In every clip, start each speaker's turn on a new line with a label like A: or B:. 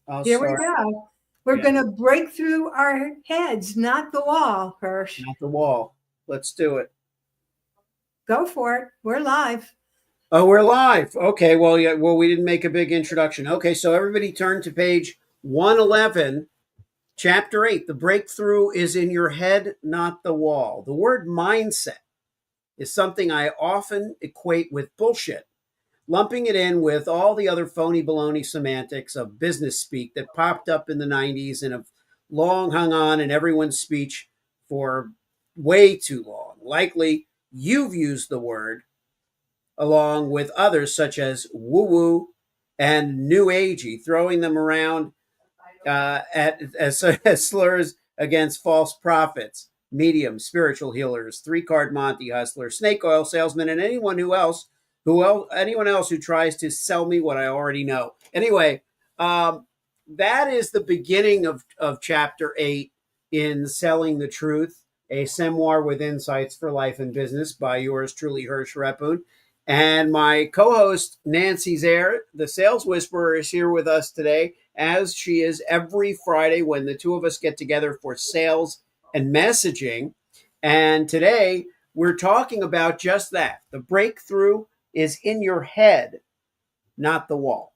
A: I'll
B: Here we
A: start.
B: go. We're
A: Yeah,
B: going to break through our heads, not the wall, Hirsch.
A: not the wall. Let's do it.
B: Go for it. We're live.
A: Oh, we're live. Okay. Well, yeah. Well, we didn't make a big introduction. Okay. So everybody turn to page 111, chapter 8. The breakthrough is in your head, not the wall. The word mindset is something I often equate with bullshit, lumping it in with all the other phony baloney semantics of business speak that popped up in the 90s and have long hung on in everyone's speech for way too long. Likely you've used the word along with others such as woo woo and new agey, throwing them around as slurs against false prophets, mediums, spiritual healers, three-card Monty hustlers, snake oil salesmen, and anyone else who tries to sell me what I already know. Anyway, that is the beginning of chapter 8 in Selling the Truth, a memoir with insights for life and business by yours truly, Hersh Repun. And my co-host, Nancy Zaire, the sales whisperer, is here with us today, as she is every Friday when the two of us get together for sales and messaging. And today we're talking about just that. The breakthrough is in your head, not the wall.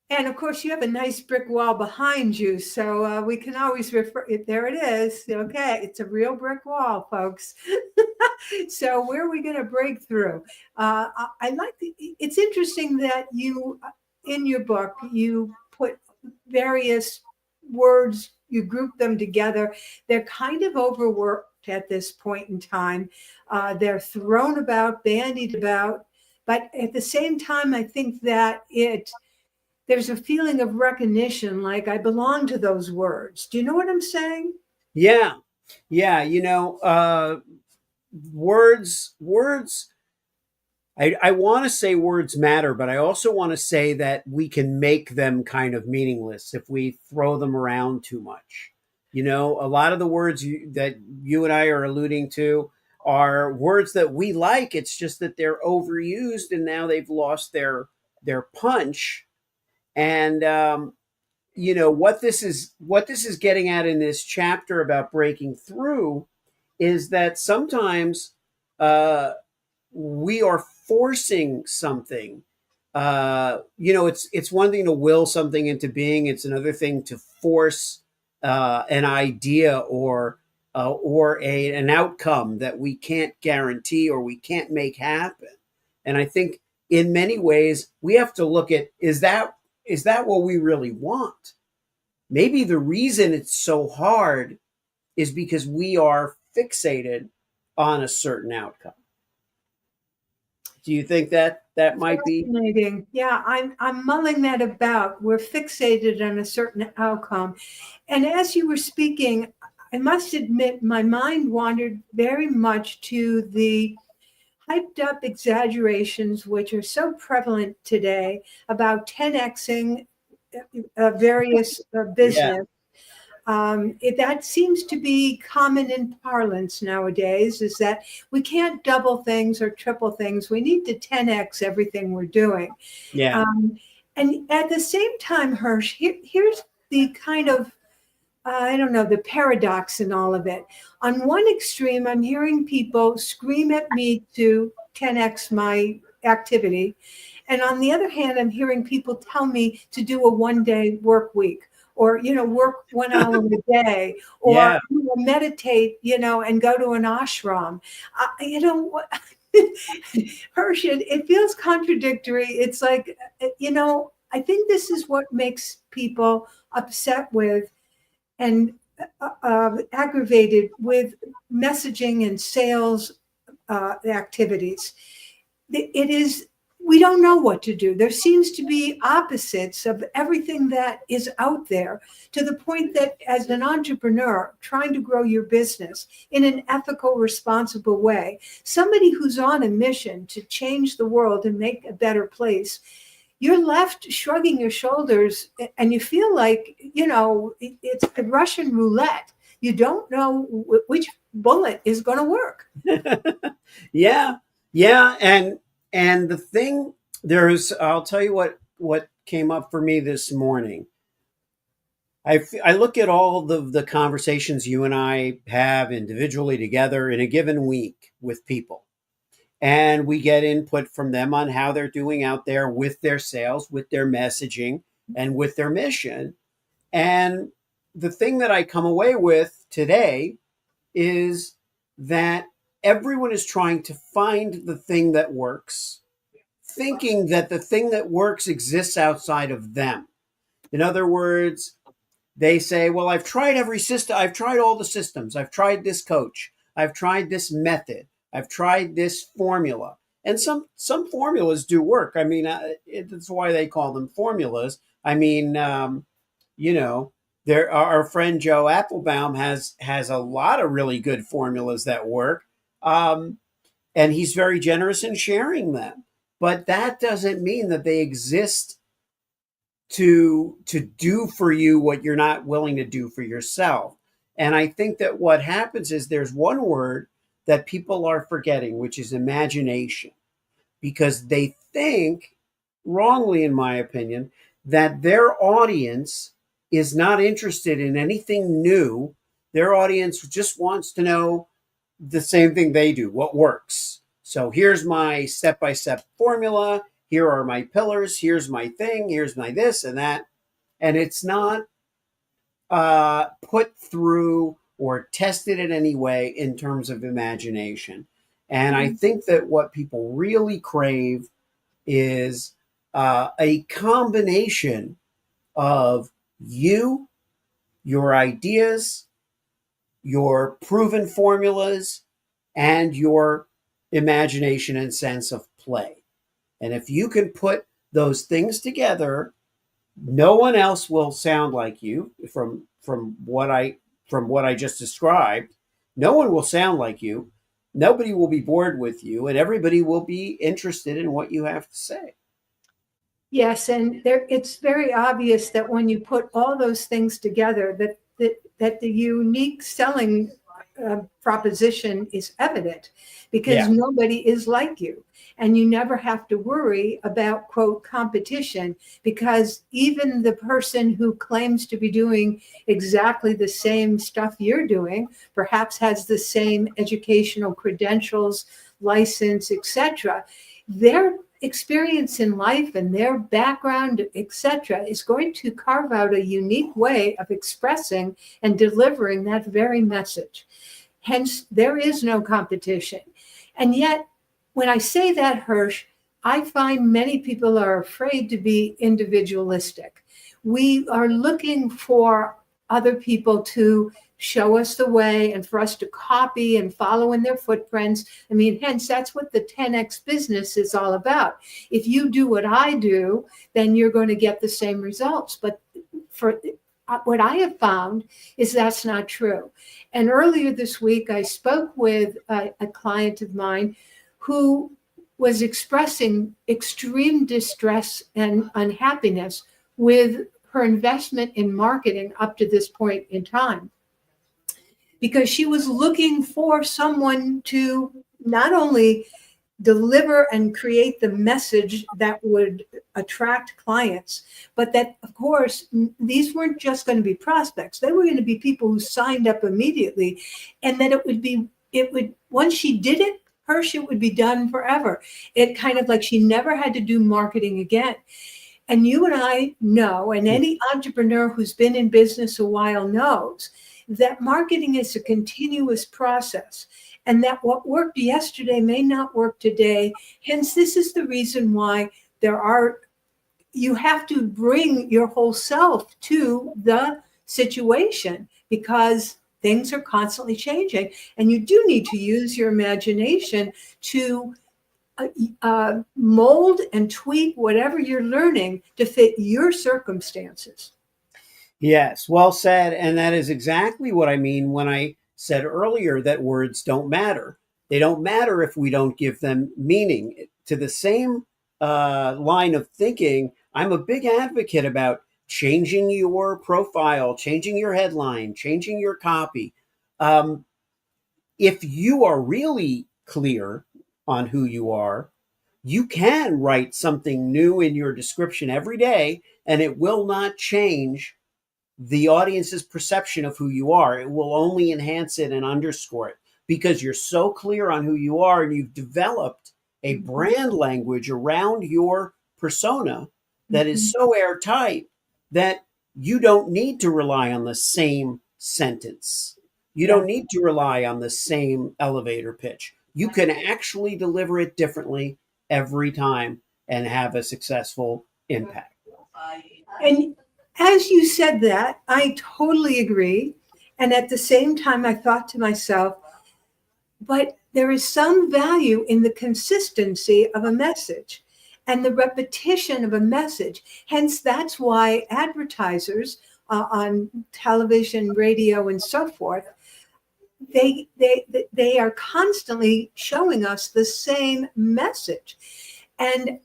B: And of course, you have a nice brick wall behind you, so we can always refer. There it is. Okay, it's a real brick wall, folks. So where are we going to break through? I like. It's interesting that you, in your book, you put various words. You group them together. They're kind of overworked at this point in time. They're thrown about, bandied about, but at the same time, I think that there's a feeling of recognition, like I belong to those words. Do you know what I'm saying?
A: Yeah. Yeah. Words. I want to say words matter, but I also want to say that we can make them kind of meaningless if we throw them around too much. A lot of the words that you and I are alluding to are words that we like. It's just that they're overused and now they've lost their punch. And what this is getting at in this chapter about breaking through is that sometimes uh, we are forcing something. It's one thing to will something into being. It's another thing to force an idea or an outcome that we can't guarantee or we can't make happen. And I think in many ways we have to look at, is that what we really want? Maybe the reason it's so hard is because we are fixated on a certain outcome. Do you think that might be?
B: Fascinating. Yeah, I'm mulling that about. We're fixated on a certain outcome. And as you were speaking, I must admit my mind wandered very much to the hyped up exaggerations, which are so prevalent today, about 10xing various
A: Yeah,
B: business. That seems to be common in parlance nowadays, is that we can't double things or triple things. We need to 10x everything we're doing.
A: yeah,
B: Um, and at the same time, Hirsch, here's the kind of, I don't know, the paradox in all of it. On one extreme, I'm hearing people scream at me to 10x my activity. And on the other hand, I'm hearing people tell me to do a 1 day work week, or, work 1 hour a day, or
A: yeah,
B: meditate, and go to an ashram. What? Hirsch, it feels contradictory. It's like, I think this is what makes people upset with and aggravated with messaging and sales activities. It is, we don't know what to do. There seems to be opposites of everything that is out there, to the point that as an entrepreneur trying to grow your business in an ethical, responsible way, somebody who's on a mission to change the world and make a better place, you're left shrugging your shoulders and you feel like, it's a Russian roulette. You don't know which bullet is going to work.
A: yeah, yeah. And the thing, I'll tell you what. what came up for me this morning. I look at all the conversations you and I have individually together in a given week with people, and we get input from them on how they're doing out there with their sales, with their messaging, and with their mission. And the thing that I come away with today is that everyone is trying to find the thing that works, thinking that the thing that works exists outside of them. In other words, they say, well, I've tried every system, I've tried all the systems, I've tried this coach, I've tried this method, I've tried this formula. And some formulas do work. I mean, that's why they call them formulas. I mean, you know, there our friend Joe Applebaum has a lot of really good formulas that work, um, and he's very generous in sharing them. But that doesn't mean that they exist to do for you what you're not willing to do for yourself. And I think that what happens is there's one word that people are forgetting, which is imagination, because they think, wrongly in my opinion, that their audience is not interested in anything new. Their audience just wants to know the same thing they do, what works. So here's my step by step formula. Here are my pillars. Here's my thing. Here's my this and that. And it's not put through or tested in any way in terms of imagination. And I think that what people really crave is a combination of you, your ideas, your proven formulas, and your imagination and sense of play. And if you can put those things together, no one else will sound like you from what I just described. No one will sound like you. Nobody will be bored with you, and everybody will be interested in what you have to say.
B: Yes, and there it's very obvious that when you put all those things together, that the unique selling proposition is evident because
A: Yeah.
B: nobody is like you. And you never have to worry about, quote, competition, because even the person who claims to be doing exactly the same stuff you're doing, perhaps has the same educational credentials, license, etc. Their experience in life and their background, etc., is going to carve out a unique way of expressing and delivering that very message. Hence, there is no competition. And yet, when I say that, Hersh, I find many people are afraid to be individualistic. We are looking for other people to show us the way and for us to copy and follow in their footprints. I mean, hence, that's what the 10x business is all about. If you do what I do, then you're going to get the same results. But for what I have found is that's not true. And earlier this week, I spoke with a client of mine who was expressing extreme distress and unhappiness with her investment in marketing up to this point in time, because she was looking for someone to not only deliver and create the message that would attract clients, but that, of course, these weren't just going to be prospects. They were going to be people who signed up immediately, and that it would, once she did it, Hersh, it would be done forever. It kind of like she never had to do marketing again. And you and I know, and any entrepreneur who's been in business a while knows, that marketing is a continuous process, and that what worked yesterday may not work today. Hence, this is the reason why you have to bring your whole self to the situation, because things are constantly changing, and you do need to use your imagination to mold and tweak whatever you're learning to fit your circumstances.
A: Yes, well said. And that is exactly what I mean when I said earlier that words don't matter. They don't matter if we don't give them meaning. To the same line of thinking, I'm a big advocate about changing your profile, changing your headline, changing your copy. If you are really clear on who you are, you can write something new in your description every day, and it will not change the audience's perception of who you are. It will only enhance it and underscore it because you're so clear on who you are and you've developed a
B: Mhm.
A: brand language around your persona that is
B: Mhm.
A: so airtight that you don't need to rely on the same sentence. You
B: Yeah.
A: don't need to rely on the same elevator pitch. You can actually deliver it differently every time and have a successful impact.
B: And as you said that, I totally agree. And at the same time, I thought to myself, but there is some value in the consistency of a message and the repetition of a message. Hence, that's why advertisers on television, radio, and so forth, they are constantly showing us the same message. And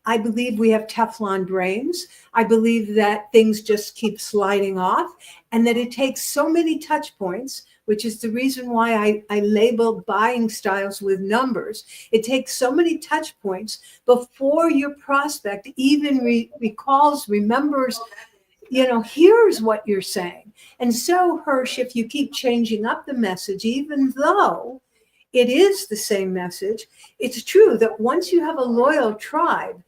B: I believe we have Teflon brains. I believe that things just keep sliding off and that it takes so many touch points, which is the reason why I label buying styles with numbers. It takes so many touch points before your prospect even recalls, remembers, here's what you're saying. And so, Hersh, if you keep changing up the message, even though it is the same message, it's true that once you have a loyal tribe,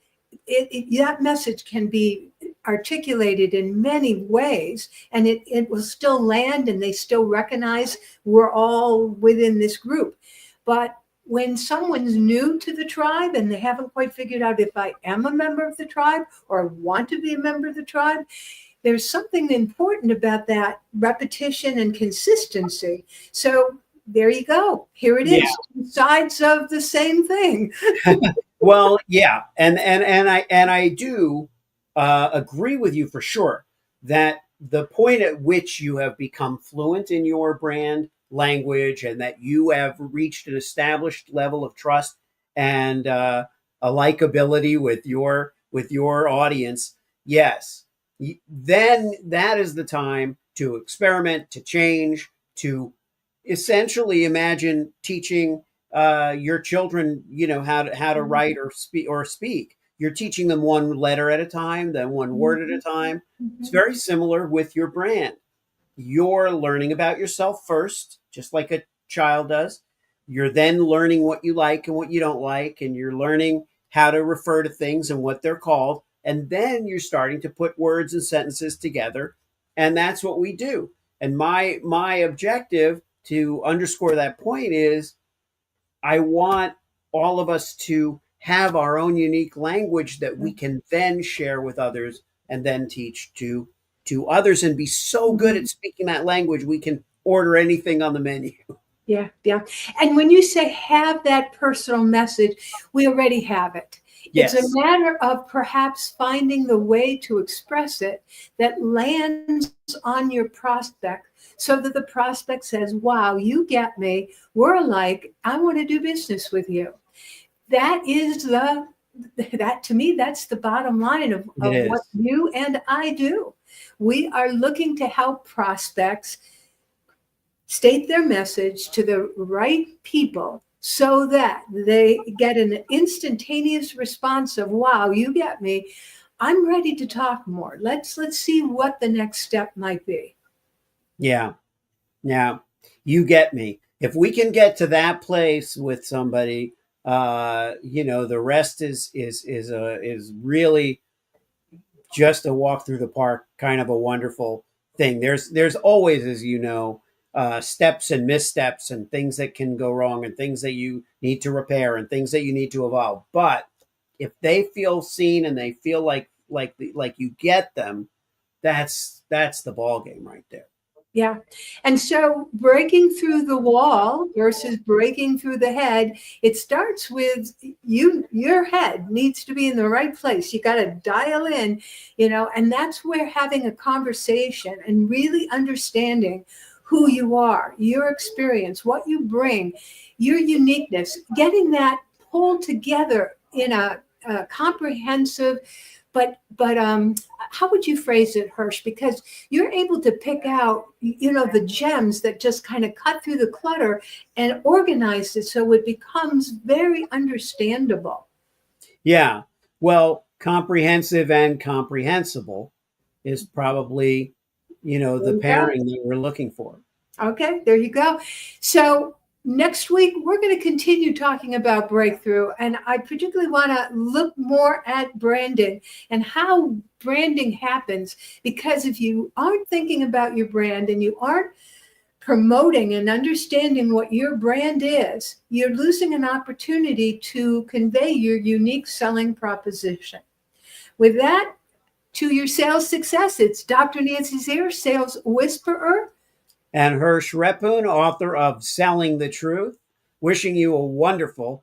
B: that message can be articulated in many ways, and it will still land and they still recognize we're all within this group. But when someone's new to the tribe and they haven't quite figured out if I am a member of the tribe or want to be a member of the tribe, there's something important about that repetition and consistency. So there you go. Here it
A: Yeah.
B: is, two sides of the same thing.
A: Well, yeah, and I do agree with you for sure that the point at which you have become fluent in your brand language and that you have reached an established level of trust and a likability with your audience, yes, then that is the time to experiment, to change, to essentially imagine teaching your children, how to write or speak. You're teaching them one letter at a time, then one word at a time. It's very similar with your brand. You're learning about yourself first, just like a child does. You're then learning what you like and what you don't like, and you're learning how to refer to things and what they're called. And then you're starting to put words and sentences together. And that's what we do. And my objective to underscore that point is I want all of us to have our own unique language that we can then share with others and then teach to others and be so good at speaking that language we can order anything on the menu.
B: Yeah, yeah. And when you say have that personal message, we already have it. It's a
A: Yes.
B: matter of perhaps finding the way to express it that lands on your prospect so that the prospect says, wow, you get me. We're alike. I want to do business with you. That is that to me, that's the bottom line
A: It
B: of what
A: is.
B: you and I do. We are looking to help prospects state their message to the right people so that they get an instantaneous response of wow, you get me, I'm ready to talk more. Let's see what the next step might be.
A: Yeah. Yeah. You get me. If we can get to that place with somebody, the rest is really just a walk through the park, kind of a wonderful thing. There's always, as you know, steps and missteps and things that can go wrong and things that you need to repair and things that you need to evolve. But if they feel seen and they feel like you get them, that's the ball game right there.
B: Yeah. And so breaking through the wall versus breaking through the head, it starts with your head needs to be in the right place. You got to dial in, and that's where having a conversation and really understanding who you are, your experience, what you bring, your uniqueness, getting that pulled together in a comprehensive, but how would you phrase it, Hersh? Because you're able to pick out, the gems that just kind of cut through the clutter and organize it so it becomes very understandable.
A: Yeah. Well, comprehensive and comprehensible is probably,
B: There
A: the
B: you go.
A: pairing that we're looking for.
B: Okay, there you go. So next week, we're going to continue talking about breakthrough. And I particularly want to look more at branding and how branding happens. Because if you aren't thinking about your brand and you aren't promoting and understanding what your brand is, you're losing an opportunity to convey your unique selling proposition. With that, to your sales success, it's Dr. Nancy Zier, Sales Whisperer.
A: And Hersh Repun, author of Selling the Truth, wishing you a wonderful